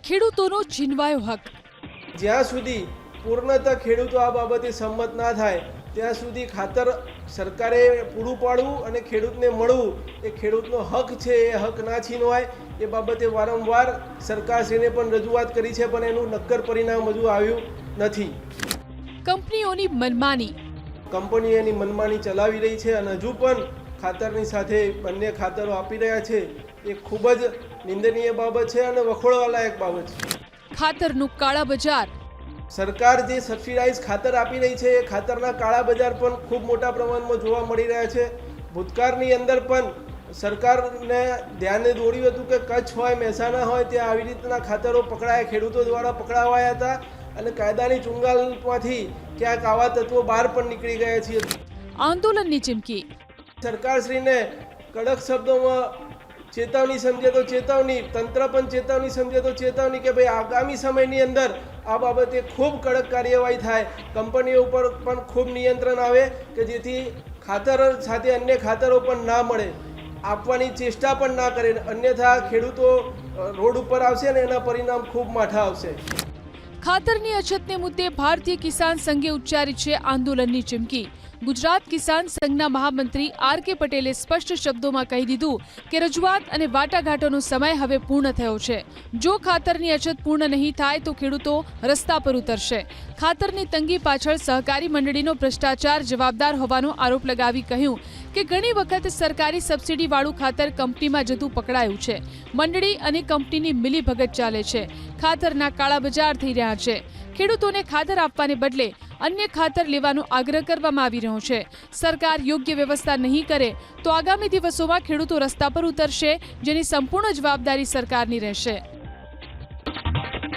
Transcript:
ખેડૂતોનો છીનવાયો હક। જ્યાં સુધી પૂર્ણતઃ ખેડૂતો આ બાબતે સંમત ના થાય ત્યાં સુધી ખાતર સરકારે પૂરું પાડવું અને ખેડૂતને મળવું એ ખેડૂતનો હક છે, એ હક ના છીનવાય એ બાબતે વારંવાર સરકારશ્રીને પણ રજૂઆત કરી છે, પણ એનું નક્કર પરિણામ હજુ આવ્યું નથી। કંપનીઓની મનમાની। કંપનીઓ એની મનમાની ચલાવી રહી છે અને હજુ પણ ખાતરની સાથે અન્ય ખાતરો આપી રહ્યા છે, એ ખૂબ જ નિંદનીય બાબત છે અને વખોડવાલાયક બાબત છે। ખાતરનું કાળા બજાર। સરકાર જે સબસિડાઇઝ ખાતર આપી રહી છે એ ખાતરના કાળા બજાર પણ ખૂબ મોટા પ્રમાણમાં જોવા મળી રહ્યા છે। ભૂતકાળની અંદર પણ સરકારને ધ્યાને દોર્યું હતું કે કચ્છ હોય, મહેસાણા હોય ત્યાં આવી રીતના ખાતરો પકડાયા, ખેડૂતો દ્વારા પકડાવાયા હતા અને કાયદાની ચુંગાલમાંથી ક્યાંક આવા તત્વો બહાર પણ નીકળી ગયા છે। આંદોલનની ચીમકી। સરકારશ્રીને કડક શબ્દોમાં ચેતવણી સમજે તો ચેતવણી, તંત્ર પણ ચેતવણી સમજે તો ચેતવણી કે ભાઈ આગામી સમયની અંદર આ બાબતે ખૂબ કડક કાર્યવાહી થાય, કંપનીઓ ઉપર પણ ખૂબ નિયંત્રણ આવે કે જેથી ખાતર સાથે અન્ય ખાતરો પણ ના મળે, આપવાની ચેષ્ટા પણ ના કરે, અન્યથા ખેડૂતો રોડ ઉપર આવશે અને એના પરિણામ ખૂબ માઠા આવશે। ખાતરની અછતને મુદ્દે ભારતીય કિસાન સંઘે ઉચ્ચારી છે આંદોલનની ચીમકી। ગુજરાત કિસાન સંઘના મહામંત્રી આર.કે. પટેલે સ્પષ્ટ શબ્દોમાં કહી દીધું કે રજૂઆત અને વાટાઘાટોનો સમય હવે પૂર્ણ થયો છે। જો ખાતરની અછત પૂર્ણ નહીં થાય તો ખેડૂતો રસ્તા પર ઉતરશે। ખાતરની તંગી પાછળ સહકારી મંડળીનો ભ્રષ્ટાચાર જવાબદાર હોવાનો આરોપ લગાવી કહ્યું કે ઘણી વખત સરકારી સબસિડીવાળું ખાતર કંપનીમાં જતું પકડાયું છે। મંડળી અને કંપનીની મિલીભગત ચાલે છે। ખાતરના કાળા બજાર થઈ રહ્યા છે। ખેડૂતોને ખાતર આપવાને બદલે અન્ય ખાતર લેવાનો આગ્રહ કરવામાં આવી રહ્યો છે। સરકાર યોગ્ય વ્યવસ્થા નહીં કરે તો આગામી દિવસોમાં ખેડૂતો રસ્તા પર ઉતરશે, જેની સંપૂર્ણ જવાબદારી સરકારની રહેશે।